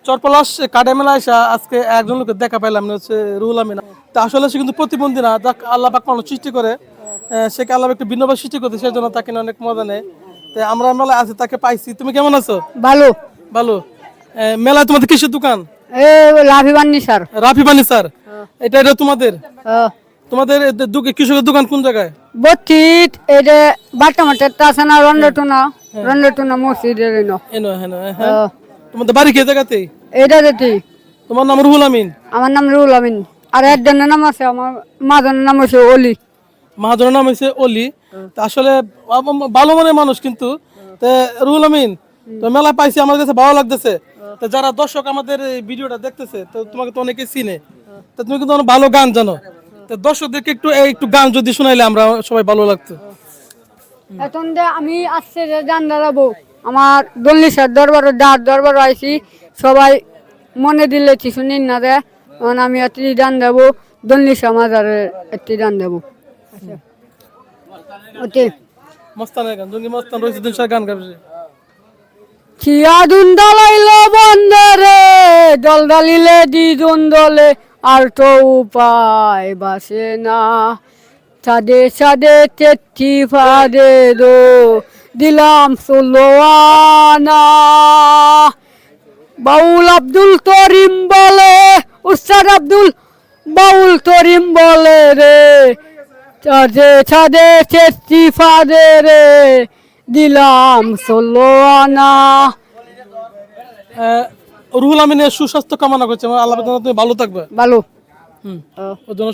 চরপলাশ কাঠে মেলা আসা আজকে একজন লোকের দেখা পাইলাম না, হচ্ছে রুহুল আমিন। তা আসলে সে কিন্তু প্রতিবন্ধী না, যাক আল্লাহ পাক মানুষ সৃষ্টি করে, সেকে আল্লাহ একটু ভিন্নভাবে সৃষ্টি করতে, সেই জন্য তাকে নিয়ে অনেক মজা নেয়। তো আমরা মেলায় আছি, তাকে পাইছি। তুমি কেমন আছো? ভালো। ভালো। মেলায় তোমাদের কিসের দোকান? এ লাভি বান্নি স্যার। রাফি বানি স্যার, এটা তোমাদের তোমাদের কৃষকের দোকান কোন জায়গায়? বত্রিশ এই যে বাটা মাঠের আছে না রন্ডটুনা মসজিদের এনো হেন, হ্যাঁ। তোমাদের বাড়ি কে জায়গাতে? এটা যেটি। তোমার নাম রুহুল আমিন? আমার নাম রুহুল আমিন। আর একজনের নাম আছে, আমার মাজনের নাম হচ্ছে অলি। মাহাজনের নাম হয়েছে অলি। তা আসলে ভালো মনের মানুষ কিন্তু। তা রুহুল আমিন, তো মেলা পাইছি, আমার কাছে ভালো লাগতেছে। তো যারা দর্শক আমাদের এই ভিডিওটা দেখতেছে, তো তোমাকে তো অনেকে চিনে, তো তুমি কিন্তু অনেক ভালো গান জানো। তো দর্শকদেরকে একটু গান যদি শোনাইলে আমরা সবাই ভালো লাগতো। এখন যে আমি আসছে যে গান দাঁড়াবো, আমার দল্লিশের দরবার আইছি, সবাই মনে দিলে কিছু নিন না রে, আমি একটি গান দেবো, দল্লিশা মাজারের একটি গান দেবো। ওকে। মস্তানের গান, জঙ্গি মস্তান রয়েছে, দিন গান গাবে। চিয়া দুন দালাইল বন্দরে, দল দালিলে দিদুন দলে, আর তো উপায় বাসে না। সাদে সাদে তেত্রি ফাদে দো, দিলাম ষোলোয়ানা। বাউল আব্দুল করিম বলে, উস্তাদ আব্দুল বাউল করিম বলে রে, সাদে সাদে তেত্রি ফাদে রে, দিলাম ষোলোয়ানা। রুহুল আমিনের সুস্বাস্থ্য কামনা করছে, আল্লাহ তুমি ভালো থাকবে। ভালো। ওর জন্য